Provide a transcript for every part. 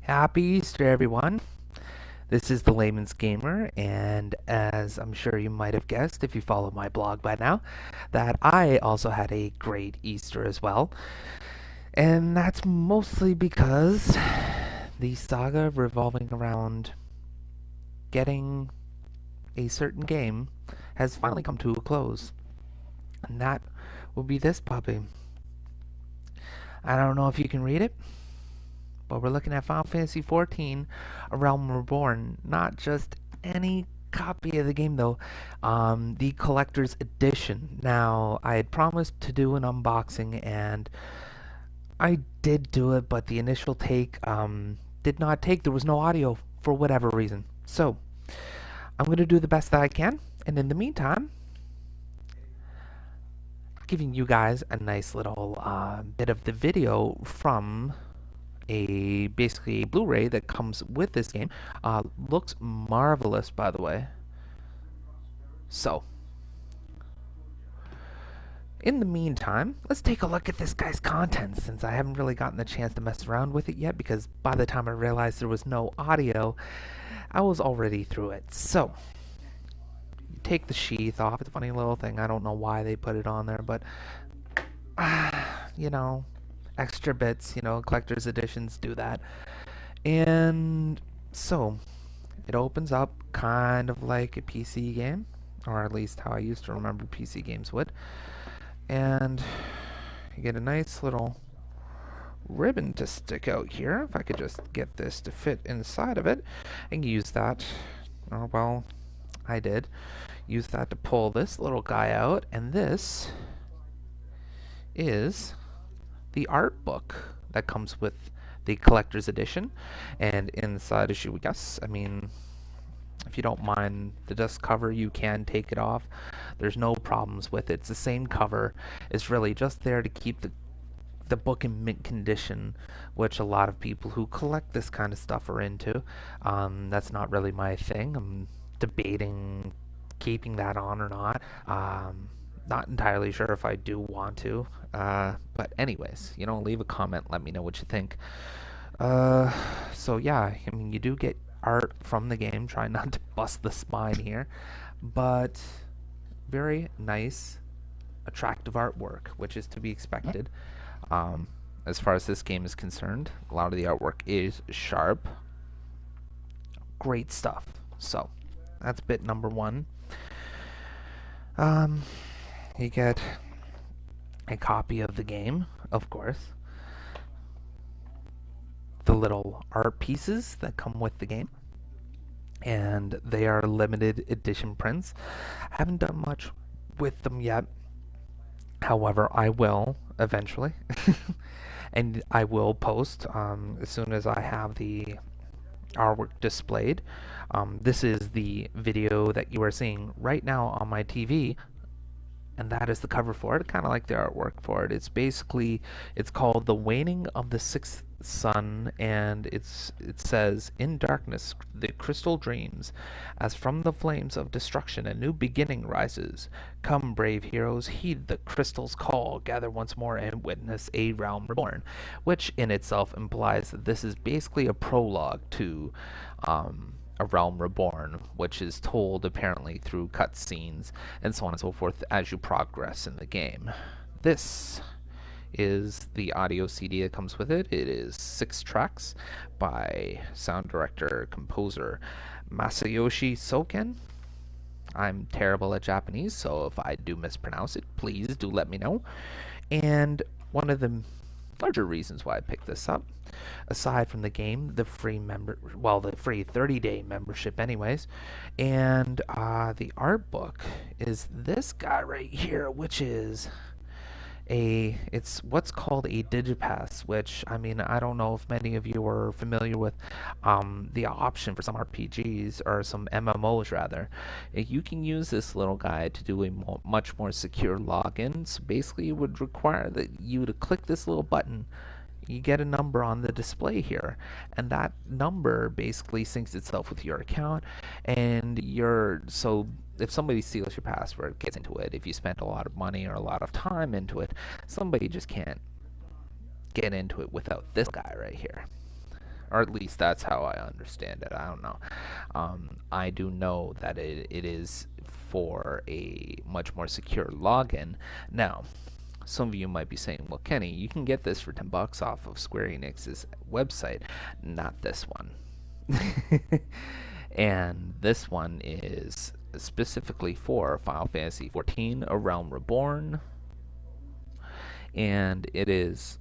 Happy Easter, everyone. This is the Layman's Gamer, and as I'm sure you might have guessed if you follow my blog by now, that I also had a great Easter as well. And that's mostly because the saga revolving around getting a certain game has finally come to a close. And that will be this puppy. I don't know if you can read it, but we're looking at Final Fantasy XIV, A Realm Reborn. Not just any copy of the game, though. The collector's edition. Now, I had promised to do an unboxing, and I did do it, but the initial take did not take. There was no audio for whatever reason. So, I'm going to do the best that I can, and in the meantime, giving you guys a nice little bit of the video from basically a Blu-ray that comes with this game. Looks marvelous, by the way. So, in the meantime, let's take a look at this guy's contents, since I haven't really gotten the chance to mess around with it yet, because by the time I realized there was no audio, I was already through it. So, you take the sheath off. It's a funny little thing. I don't know why they put it on there, but you know, extra bits, collector's editions do that. And so, it opens up kind of like a PC game, or at least how I used to remember PC games would. And you get a nice little ribbon to stick out here. If I could just get this to fit inside of it, and use that. Oh, well, I did. Use that to pull this little guy out, and this is the art book that comes with the collector's edition. And inside, as you would guess, I mean, if you don't mind the dust cover, you can take it off. There's no problems with it. It's the same cover. It's really just there to keep the book in mint condition, which a lot of people who collect this kind of stuff are into. That's not really my thing. I'm debating keeping that on or not. Not entirely sure if I do want to. But anyways, leave a comment. Let me know what you think. So yeah, I mean, you do get art from the game. Try not to bust the spine here. But very nice, attractive artwork, which is to be expected. As far as this game is concerned, a lot of the artwork is sharp. Great stuff. So, that's bit number one. You get a copy of the game, of course. The little art pieces that come with the game. And they are limited edition prints. I haven't done much with them yet. However, I will eventually. And I will post as soon as I have the artwork displayed. This is the video that you are seeing right now on my TV, and that is the cover for it, kind of like the artwork for it. It's called The Waning of the Sixth Sun, and it says, "In darkness the crystal dreams, as from the flames of destruction a new beginning rises. Come, brave heroes, heed the crystal's call, gather once more and witness A Realm Reborn," which in itself implies that this is basically a prologue to A Realm Reborn, which is told apparently through cutscenes and so on and so forth as you progress in the game. This is the audio CD that comes with it. It is 6 tracks by sound director, composer Masayoshi Soken. I'm terrible at Japanese, so if I do mispronounce it, please do let me know. And one of the larger reasons why I picked this up, aside from the game, the free 30-day membership anyways, and the art book is this guy right here, which is it's what's called a Digipass, which, I mean, I don't know if many of you are familiar with the option for some RPGs, or some MMOs rather. You can use this little guy to do a much more secure login. So basically it would require that you to click this little button. You get a number on the display here, and that number basically syncs itself with your account, and so if somebody steals your password, gets into it, if you spent a lot of money or a lot of time into it, somebody just can't get into it without this guy right here. or at least that's how I understand it. I don't know. I do know that it is for a much more secure login. Now, some of you might be saying, well, Kenny, you can get this for $10 off of Square Enix's website. Not this one. And this one is specifically for Final Fantasy XIV, A Realm Reborn. And it is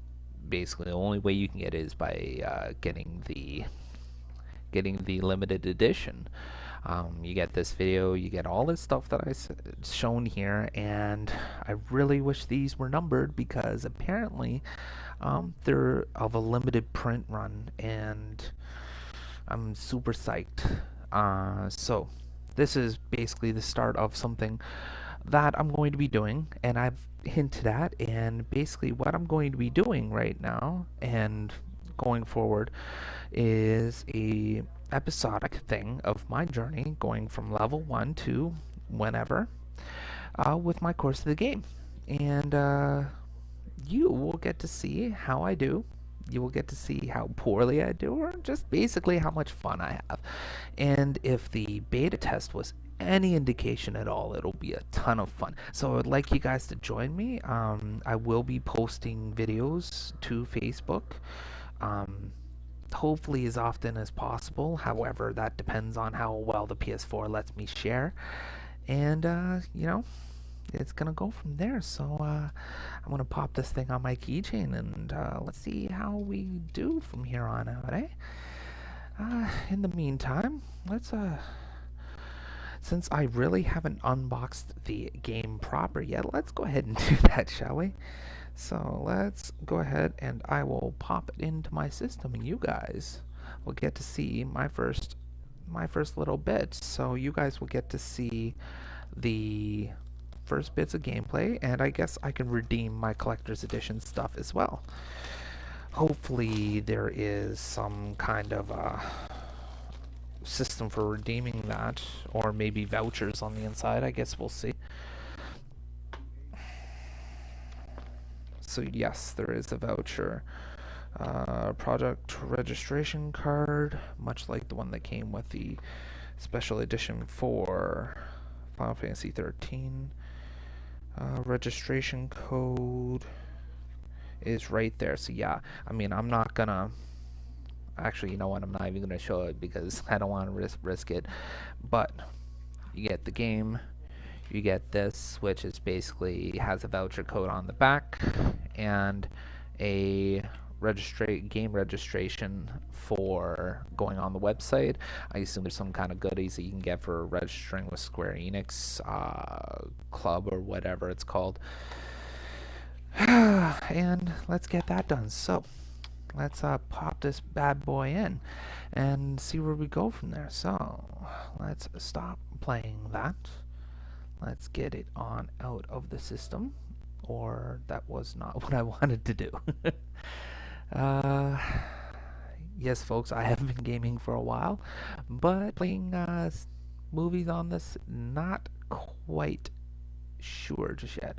basically the only way you can get it is by getting the limited edition. You get this video, you get all this stuff that I've shown here, and I really wish these were numbered because apparently they're of a limited print run, and I'm super psyched. So this is basically the start of something that I'm going to be doing, and I've hinted at, and basically what I'm going to be doing right now and going forward is a episodic thing of my journey going from level 1 to whenever with my course of the game. And you will get to see how I do. You will get to see how poorly I do, or just basically how much fun I have. And if the beta test was any indication at all, it'll be a ton of fun. So I would like you guys to join me. I will be posting videos to Facebook. Hopefully as often as possible. However, that depends on how well the PS4 lets me share. And, you know, it's gonna go from there. So I'm gonna pop this thing on my keychain, and let's see how we do from here on out, eh? In the meantime, let's since I really haven't unboxed the game proper yet, let's go ahead and do that, shall we? So let's go ahead and I will pop it into my system, and you guys will get to see my first little bits. So you guys will get to see the first bits of gameplay, and I guess I can redeem my collector's edition stuff as well. Hopefully there is some kind of system for redeeming that, or maybe vouchers on the inside. I guess we'll see. So yes, there is a voucher. Product registration card, much like the one that came with the special edition for Final Fantasy XIII. Registration code is right there. So yeah, I mean, I'm not gonna... Actually, you know what? I'm not even gonna show it because I don't want to risk it. But you get the game. You get this, which is basically has a voucher code on the back and a game registration for going on the website. I assume there's some kind of goodies that you can get for registering with Square Enix Club or whatever it's called. And let's get that done. So let's pop this bad boy in and see where we go from there. So let's stop playing that. Let's get it on out of the system, or that was not what I wanted to do. Yes, folks, I have been gaming for a while, but playing movies on this, not quite sure just yet.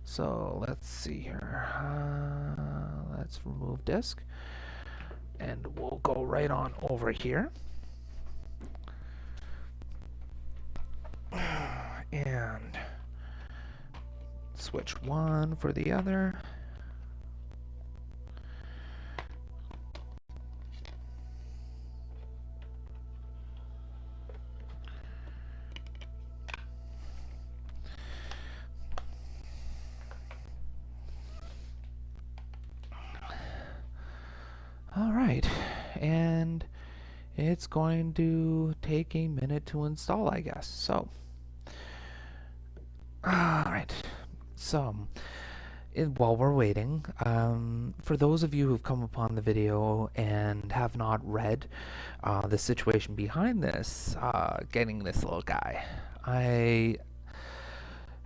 So let's see here. Let's remove disk, and we'll go right on over here. And switch one for the other. All right, and it's going to take a minute to install, I guess. So alright, so while we're waiting, for those of you who've come upon the video and have not read the situation behind this, getting this little guy, I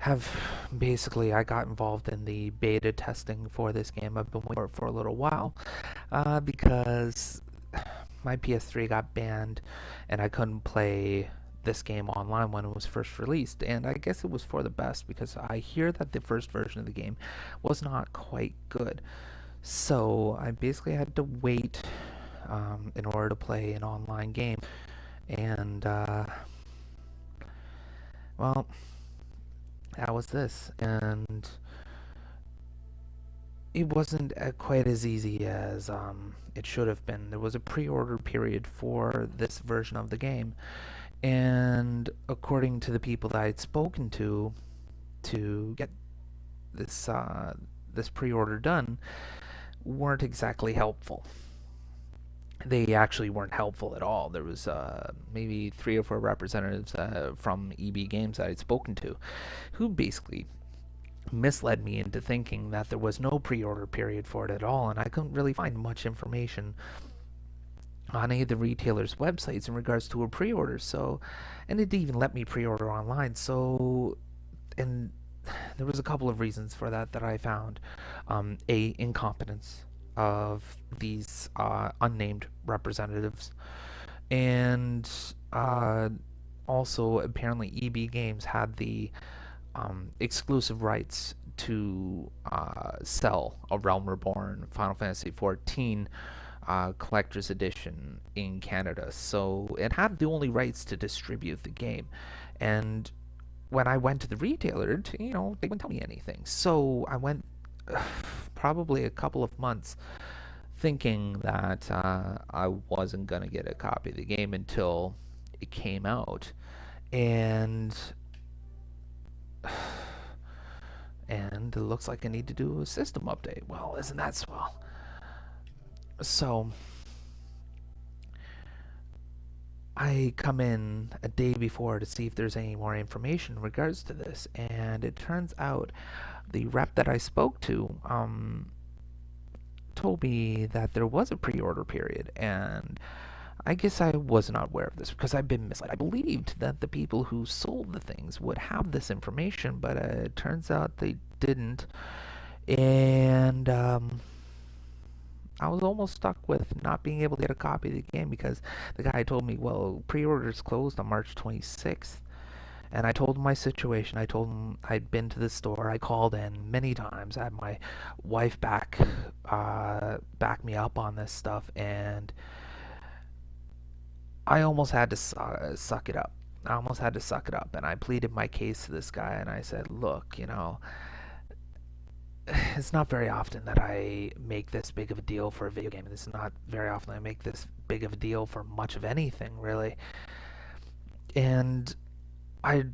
got involved in the beta testing for this game. I've been waiting for a little while because my PS3 got banned and I couldn't play this game online when it was first released, and I guess it was for the best because I hear that the first version of the game was not quite good. So I basically had to wait in order to play an online game. And, well, that was this. And it wasn't quite as easy as it should have been. There was a pre-order period for this version of the game. And according to the people that I'd spoken to get this this pre-order done, weren't exactly helpful. They actually weren't helpful at all. There was maybe 3 or 4 representatives from EB Games that I'd spoken to who basically misled me into thinking that there was no pre-order period for it at all, and I couldn't really find much information on any of the retailers' websites in regards to a pre-order. So, and it didn't even let me pre-order online. So, and there was a couple of reasons for that I found. A, incompetence of these unnamed representatives, and also apparently EB Games had the exclusive rights to sell A Realm Reborn Final Fantasy XIV collector's edition in Canada, so it had the only rights to distribute the game. And when I went to the retailer, they wouldn't tell me anything. So I went probably a couple of months thinking that I wasn't gonna get a copy of the game until it came out, and it looks like I need to do a system update. Well, isn't that swell? So I come in a day before to see if there's any more information in regards to this, and it turns out the rep that I spoke to told me that there was a pre-order period, and I guess I was not aware of this because I've been misled. I believed that the people who sold the things would have this information, but it turns out they didn't. And I was almost stuck with not being able to get a copy of the game because the guy told me, well, pre-orders closed on March 26th. And I told him my situation. I told him I'd been to the store. I called in many times. I had my wife back me up on this stuff, and I almost had to suck it up. I almost had to suck it up, and I pleaded my case to this guy, and I said, look, it's not very often that I make this big of a deal for a video game. It's not very often I make this big of a deal for much of anything, really. And I'd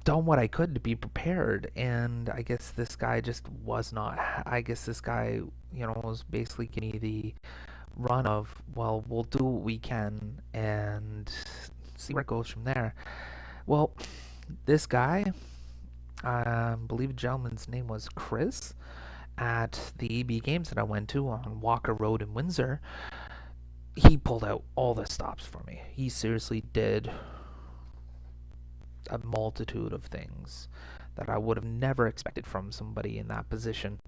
done what I could to be prepared, and I guess this guy just was not. I guess this guy, was basically giving me the run of, well, we'll do what we can and see where it goes from there. Well, this guy, I believe the gentleman's name was Chris, at the EB Games that I went to on Walker Road in Windsor, he pulled out all the stops for me. He seriously did a multitude of things that I would have never expected from somebody in that position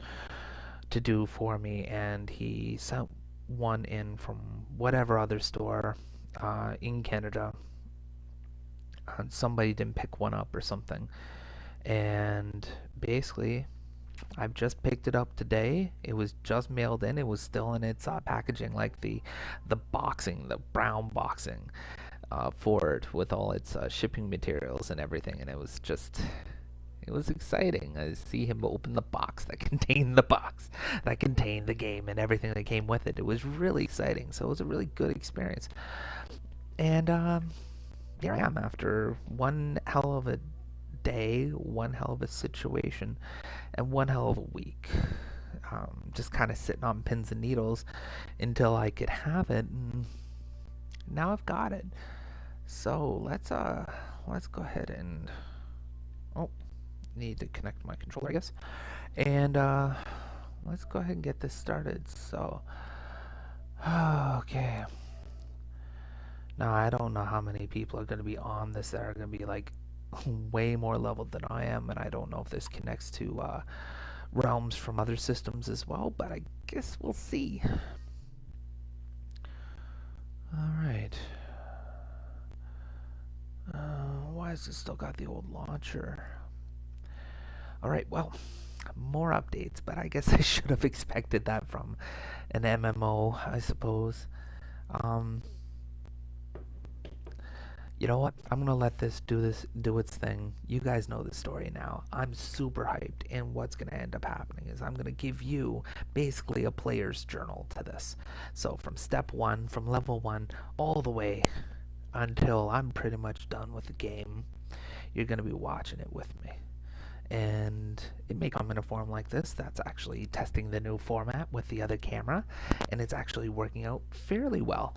to do for me, and he sent one in from whatever other store in Canada. Somebody didn't pick one up or something, and basically I've just picked it up today. It was just mailed in. It was still in its packaging, like the boxing, the brown boxing for it, with all its shipping materials and everything. And it was exciting. I see him open the box that contained the game and everything that came with it. It was really exciting. So it was a really good experience. And here I am after one hell of a day, one hell of a situation, and one hell of a week. Just kind of sitting on pins and needles until I could have it, and now I've got it. So let's go ahead and need to connect my controller, I guess, and let's go ahead and get this started. So okay. Now I don't know how many people are going to be on this that are going to be like way more leveled than I am, and I don't know if this connects to realms from other systems as well, but I guess we'll see. Alright. Why has it still got the old launcher? Alright, well, more updates, but I guess I should have expected that from an MMO, I suppose. Um, you know what? I'm gonna let this do its thing. You guys know the story now. I'm super hyped, and what's gonna end up happening is I'm gonna give you basically a player's journal to this. So from step one, from level one, all the way until I'm pretty much done with the game, you're gonna be watching it with me. And it may come in a form like this. That's actually testing the new format with the other camera, and it's actually working out fairly well.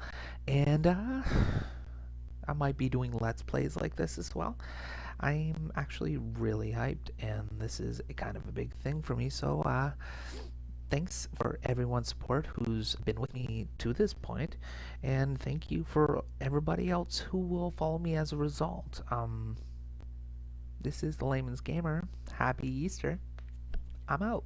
And I might be doing Let's Plays like this as well. I'm actually really hyped, and this is a kind of a big thing for me. So, thanks for everyone's support who's been with me to this point, and thank you for everybody else who will follow me as a result. This is the Layman's Gamer. Happy Easter. I'm out.